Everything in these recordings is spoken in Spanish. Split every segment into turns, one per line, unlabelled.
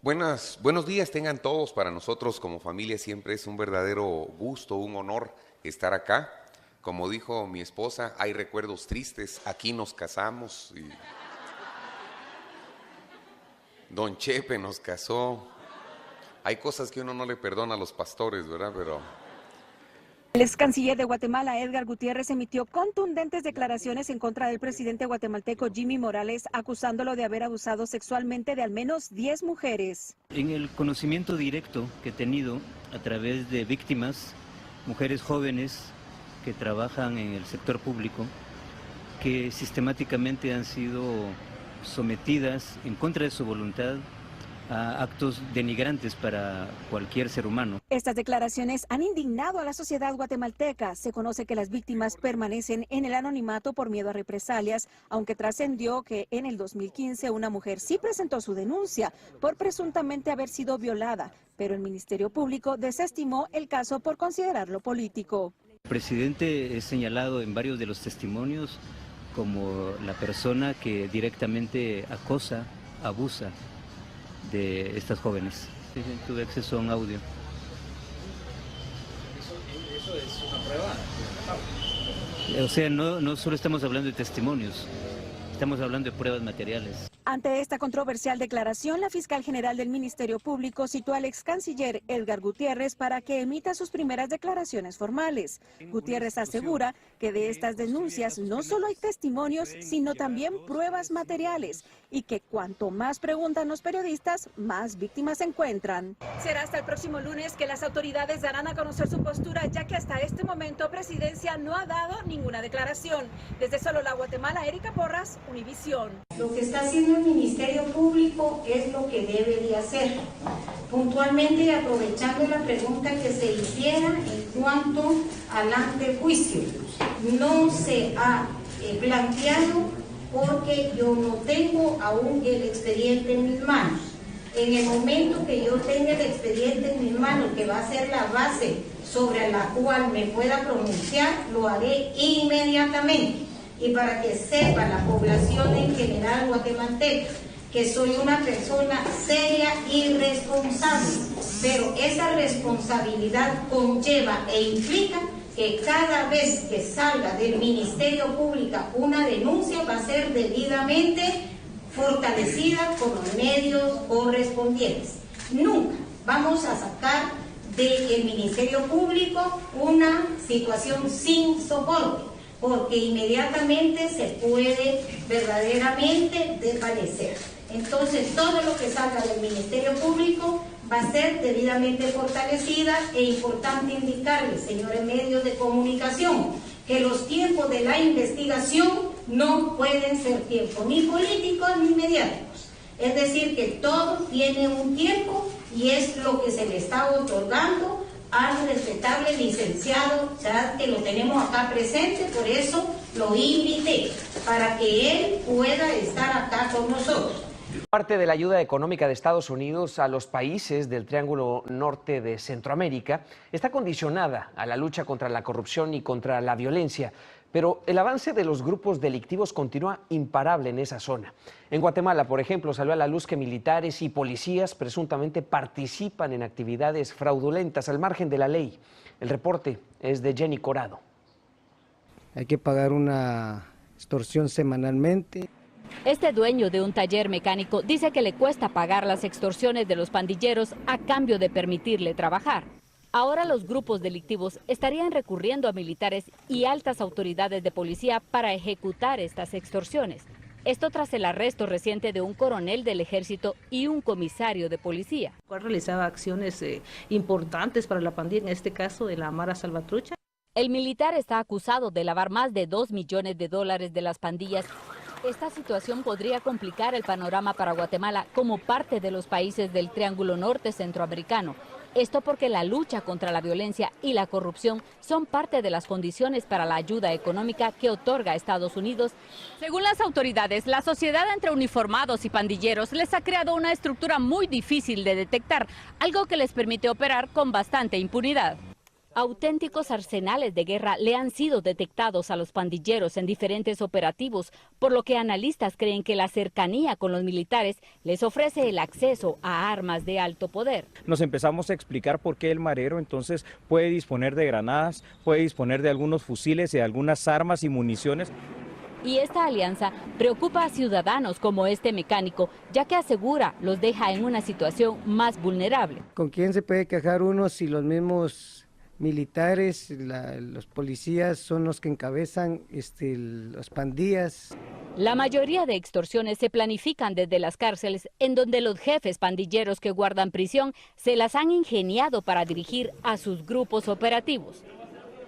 Buenos días tengan todos. Para nosotros como familia siempre es un verdadero gusto, un honor estar acá. Como dijo mi esposa, hay recuerdos tristes, aquí nos casamos. Y Don Chepe nos casó. Hay cosas que uno no le perdona a los pastores, ¿verdad? Pero
el ex canciller de Guatemala, Edgar Gutiérrez, emitió contundentes declaraciones en contra del presidente guatemalteco Jimmy Morales, acusándolo de haber abusado sexualmente de al menos 10 mujeres.
En el conocimiento directo que he tenido a través de víctimas, mujeres jóvenes que trabajan en el sector público, que sistemáticamente han sido sometidas en contra de su voluntad a actos denigrantes para cualquier ser humano.
Estas declaraciones han indignado a la sociedad guatemalteca. Se conoce que las víctimas permanecen en el anonimato por miedo a represalias, aunque trascendió que en el 2015 una mujer sí presentó su denuncia por presuntamente haber sido violada, pero el Ministerio Público desestimó el caso por considerarlo político.
El presidente es señalado en varios de los testimonios como la persona que directamente acosa, abusa de estas jóvenes. Tuve acceso a un audio.
¿Eso es una prueba?
O sea, no solo estamos hablando de testimonios, estamos hablando de pruebas materiales.
Ante esta controversial declaración, la fiscal general del Ministerio Público citó al ex canciller Edgar Gutiérrez para que emita sus primeras declaraciones formales. Gutiérrez asegura que de estas denuncias no solo hay testimonios, sino también pruebas materiales y que cuanto más preguntan los periodistas, más víctimas se encuentran. Será hasta el próximo lunes que las autoridades darán a conocer su postura, ya que hasta este momento Presidencia no ha dado ninguna declaración. Desde Sololá, Guatemala, Erika Porras, Univisión.
Lo que está haciendo el Ministerio Público es lo que debe de hacer. Puntualmente, aprovechando la pregunta que se hiciera en cuanto al antejuicio, no se ha planteado porque yo no tengo aún el expediente en mis manos. En el momento que yo tenga el expediente en mis manos, que va a ser la base sobre la cual me pueda pronunciar, lo haré inmediatamente. Y para que sepa la población en general guatemalteca que soy una persona seria y responsable, pero esa responsabilidad conlleva e implica que cada vez que salga del Ministerio Público una denuncia va a ser debidamente fortalecida con los medios correspondientes. Nunca vamos a sacar del Ministerio Público una situación sin soporte, porque inmediatamente se puede verdaderamente desvanecer. Entonces, todo lo que salga del Ministerio Público va a ser debidamente fortalecida, e importante indicarles, señores medios de comunicación, que los tiempos de la investigación no pueden ser tiempos ni políticos ni mediáticos. Es decir, que todo tiene un tiempo y es lo que se le está otorgando al respetable licenciado, ya que lo tenemos acá presente, por eso lo invité, para que él pueda estar acá con nosotros.
Parte de la ayuda económica de Estados Unidos a los países del Triángulo Norte de Centroamérica está condicionada a la lucha contra la corrupción y contra la violencia, pero el avance de los grupos delictivos continúa imparable en esa zona. En Guatemala, por ejemplo, salió a la luz que militares y policías presuntamente participan en actividades fraudulentas al margen de la ley. El reporte es de Jenny Corado.
Hay que pagar una extorsión semanalmente.
Este dueño de un taller mecánico dice que le cuesta pagar las extorsiones de los pandilleros a cambio de permitirle trabajar. Ahora los grupos delictivos estarían recurriendo a militares y altas autoridades de policía para ejecutar estas extorsiones. Esto tras el arresto reciente de un coronel del ejército y un comisario de policía.
Realizaba acciones importantes para la pandilla, en este caso de la Mara Salvatrucha.
El militar está acusado de lavar más de $2 millones de las pandillas. Esta situación podría complicar el panorama para Guatemala como parte de los países del Triángulo Norte Centroamericano. Esto porque la lucha contra la violencia y la corrupción son parte de las condiciones para la ayuda económica que otorga Estados Unidos. Según las autoridades, la sociedad entre uniformados y pandilleros les ha creado una estructura muy difícil de detectar, algo que les permite operar con bastante impunidad. Auténticos arsenales de guerra le han sido detectados a los pandilleros en diferentes operativos, por lo que analistas creen que la cercanía con los militares les ofrece el acceso a armas de alto poder.
Nos empezamos a explicar por qué el marero entonces puede disponer de granadas, puede disponer de algunos fusiles y de algunas armas y municiones.
Y esta alianza preocupa a ciudadanos como este mecánico, ya que asegura los deja en una situación más vulnerable.
¿Con quién se puede quejar uno si los mismos militares, los policías son los que encabezan las pandillas?
La mayoría de extorsiones se planifican desde las cárceles, en donde los jefes pandilleros que guardan prisión se las han ingeniado para dirigir a sus grupos operativos.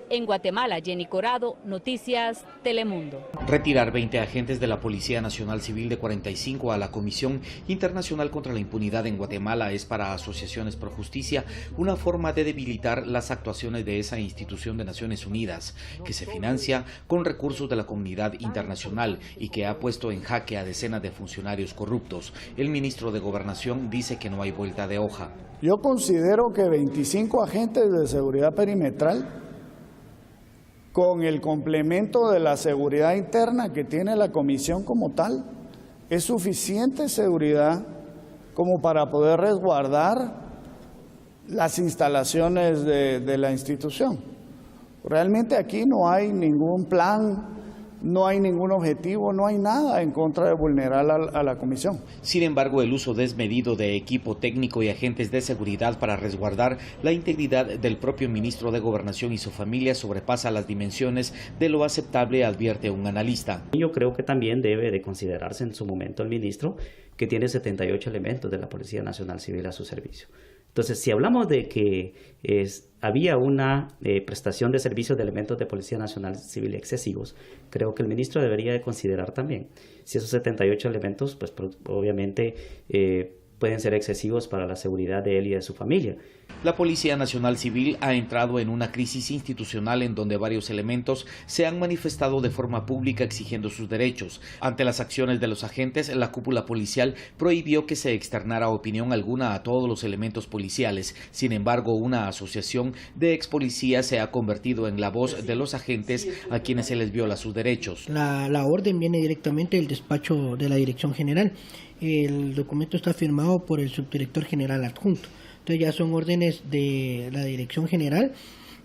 En Guatemala, Jenny Corado, Noticias Telemundo.
Retirar 20 agentes de la Policía Nacional Civil de 45 a la Comisión Internacional contra la Impunidad en Guatemala es para asociaciones pro justicia una forma de debilitar las actuaciones de esa institución de Naciones Unidas, que se financia con recursos de la comunidad internacional y que ha puesto en jaque a decenas de funcionarios corruptos. El ministro de Gobernación dice que no hay vuelta de hoja.
Yo considero que 25 agentes de seguridad perimetral, con el complemento de la seguridad interna que tiene la comisión como tal, es suficiente seguridad como para poder resguardar las instalaciones de la institución. Realmente aquí no hay ningún plan, no hay ningún objetivo, no hay nada en contra de vulnerar a la comisión.
Sin embargo, el uso desmedido de equipo técnico y agentes de seguridad para resguardar la integridad del propio ministro de Gobernación y su familia sobrepasa las dimensiones de lo aceptable, advierte un analista.
Yo creo que también debe de considerarse en su momento el ministro que tiene 78 elementos de la Policía Nacional Civil a su servicio. Entonces, si hablamos de que había una prestación de servicios de elementos de Policía Nacional Civil excesivos, creo que el ministro debería de considerar también si esos 78 elementos, pues obviamente pueden ser excesivos para la seguridad de él y de su familia.
La Policía Nacional Civil ha entrado en una crisis institucional en donde varios elementos se han manifestado de forma pública exigiendo sus derechos. Ante las acciones de los agentes, la cúpula policial prohibió que se externara opinión alguna a todos los elementos policiales. Sin embargo, una asociación de ex policías se ha convertido en la voz de los agentes a quienes se les viola sus derechos.
La orden viene directamente del despacho de la Dirección General. El documento está firmado por el subdirector general adjunto. Entonces ya son órdenes de la Dirección General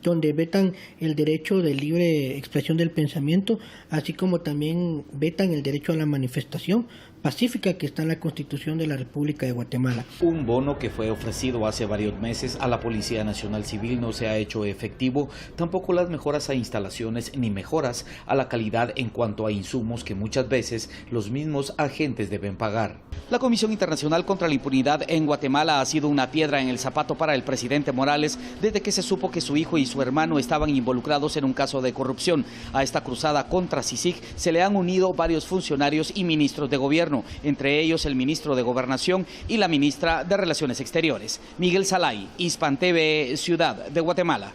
donde vetan el derecho de libre expresión del pensamiento, así como también vetan el derecho a la manifestación pacífica que está en la Constitución de la República de Guatemala.
Un bono que fue ofrecido hace varios meses a la Policía Nacional Civil no se ha hecho efectivo, tampoco las mejoras a instalaciones ni mejoras a la calidad en cuanto a insumos que muchas veces los mismos agentes deben pagar. La Comisión Internacional contra la Impunidad en Guatemala ha sido una piedra en el zapato para el presidente Morales desde que se supo que su hijo y su hermano estaban involucrados en un caso de corrupción. A esta cruzada contra CICIG se le han unido varios funcionarios y ministros de gobierno, entre ellos el ministro de Gobernación y la ministra de Relaciones Exteriores. Miguel Salay, Hispan TV, Ciudad de Guatemala.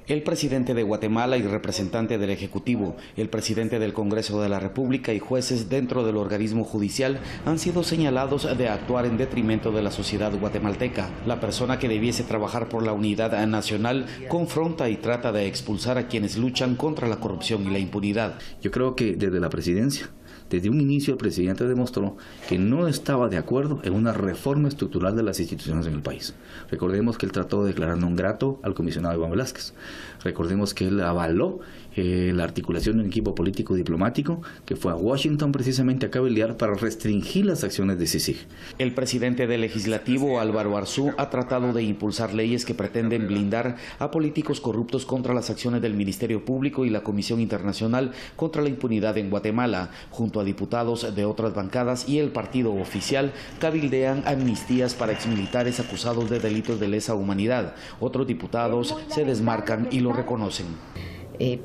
El presidente de Guatemala y representante del Ejecutivo, el presidente del Congreso de la República y jueces dentro del organismo judicial han sido señalados de actuar en detrimento de la sociedad guatemalteca. La persona que debiese trabajar por la unidad nacional confronta y trata de expulsar a quienes luchan contra la corrupción y la impunidad.
Yo creo que desde la presidencia, desde un inicio el presidente demostró que no estaba de acuerdo en una reforma estructural de las instituciones en el país. Recordemos que él trató de declarar non grato al comisionado Iván Velázquez. Recordemos que él avaló la articulación de un equipo político diplomático que fue a Washington precisamente a cabildear para restringir las acciones de CICIG.
El presidente del Legislativo, Álvaro Arzú, ha tratado de impulsar leyes que pretenden blindar a políticos corruptos contra las acciones del Ministerio Público y la Comisión Internacional contra la Impunidad en Guatemala. Junto a diputados de otras bancadas y el partido oficial, cabildean amnistías para exmilitares acusados de delitos de lesa humanidad. Otros diputados se desmarcan y lo reconocen.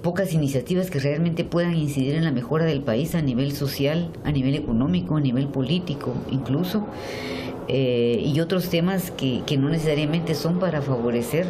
Pocas iniciativas que realmente puedan incidir en la mejora del país a nivel social, a nivel económico, a nivel político incluso. y otros temas que no necesariamente son para favorecer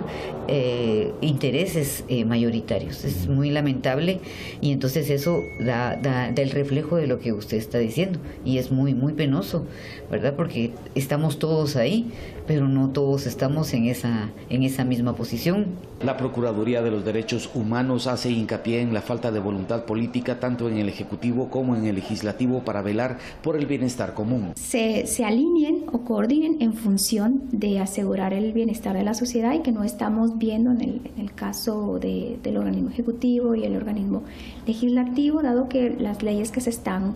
intereses mayoritarios. Es muy lamentable y entonces eso da el reflejo de lo que usted está diciendo y es muy, muy penoso, ¿verdad? Porque estamos todos ahí, pero no todos estamos en esa misma posición.
La Procuraduría de los Derechos Humanos hace hincapié en la falta de voluntad política tanto en el Ejecutivo como en el Legislativo para velar por el bienestar común.
Se alineen o coordinen en función de asegurar el bienestar de la sociedad y que no estamos viendo en el caso del organismo ejecutivo y el organismo legislativo, dado que las leyes que se están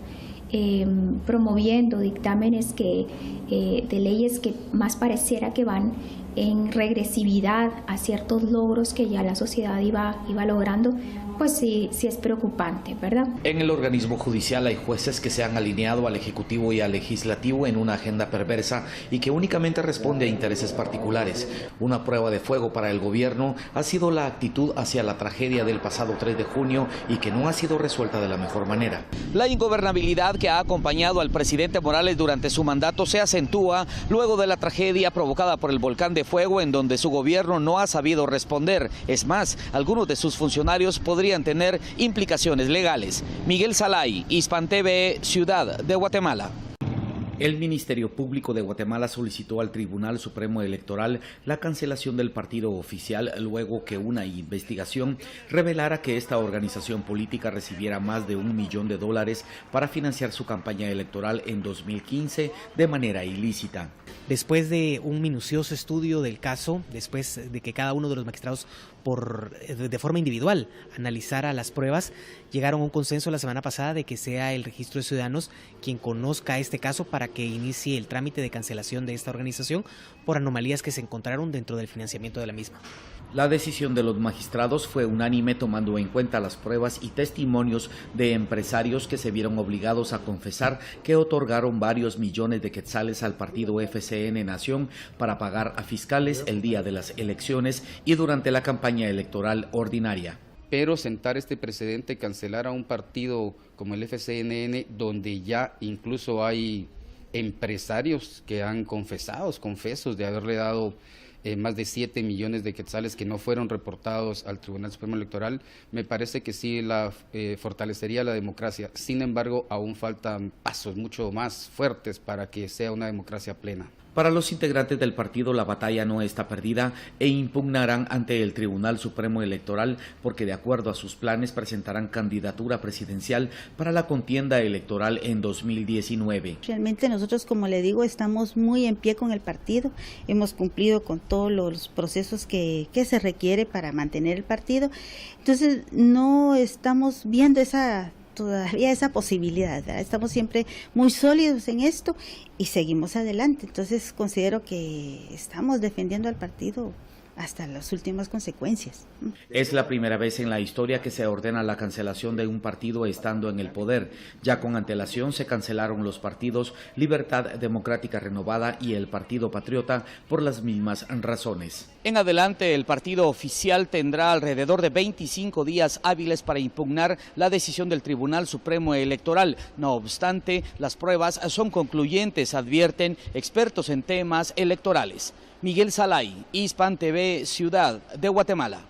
promoviendo, dictámenes de leyes que más pareciera que van en regresividad a ciertos logros que ya la sociedad iba logrando, pues sí es preocupante, ¿verdad?
En el organismo judicial hay jueces que se han alineado al Ejecutivo y al Legislativo en una agenda perversa y que únicamente responde a intereses particulares. Una prueba de fuego para el gobierno ha sido la actitud hacia la tragedia del pasado 3 de junio y que no ha sido resuelta de la mejor manera. La ingobernabilidad que ha acompañado al presidente Morales durante su mandato se acentúa luego de la tragedia provocada por el volcán de fuego, en donde su gobierno no ha sabido responder. Es más, algunos de sus funcionarios podrían tener implicaciones legales. Miguel Salay, Hispan TV, Ciudad de Guatemala. El Ministerio Público de Guatemala solicitó al Tribunal Supremo Electoral la cancelación del partido oficial luego que una investigación revelara que esta organización política recibiera más de $1 millón para financiar su campaña electoral en 2015 de manera ilícita.
Después de un minucioso estudio del caso, después de que cada uno de los magistrados de forma individual analizara las pruebas, llegaron a un consenso la semana pasada de que sea el Registro de Ciudadanos quien conozca este caso para que inicie el trámite de cancelación de esta organización por anomalías que se encontraron dentro del financiamiento de la misma.
La decisión de los magistrados fue unánime, tomando en cuenta las pruebas y testimonios de empresarios que se vieron obligados a confesar que otorgaron varios millones de quetzales al partido FCN Nación para pagar a fiscales el día de las elecciones y durante la campaña electoral ordinaria.
Pero sentar este precedente, cancelar a un partido como el FCNN, donde ya incluso hay empresarios que han confesos de haberle dado más de 7 millones de quetzales que no fueron reportados al Tribunal Supremo Electoral, me parece que sí fortalecería la democracia. Sin embargo, aún faltan pasos mucho más fuertes para que sea una democracia plena.
Para los integrantes del partido, la batalla no está perdida e impugnarán ante el Tribunal Supremo Electoral porque, de acuerdo a sus planes, presentarán candidatura presidencial para la contienda electoral en 2019.
Realmente nosotros, como le digo, estamos muy en pie con el partido, hemos cumplido con todos los procesos que se requiere para mantener el partido, entonces no estamos viendo todavía esa posibilidad, ¿verdad? Estamos siempre muy sólidos en esto y seguimos adelante, entonces considero que estamos defendiendo al partido hasta las últimas consecuencias.
Es la primera vez en la historia que se ordena la cancelación de un partido estando en el poder. Ya con antelación se cancelaron los partidos Libertad Democrática Renovada y el Partido Patriota por las mismas razones. En adelante, el partido oficial tendrá alrededor de 25 días hábiles para impugnar la decisión del Tribunal Supremo Electoral. No obstante, las pruebas son concluyentes, advierten expertos en temas electorales. Miguel Salay, Hispan TV, Ciudad de Guatemala.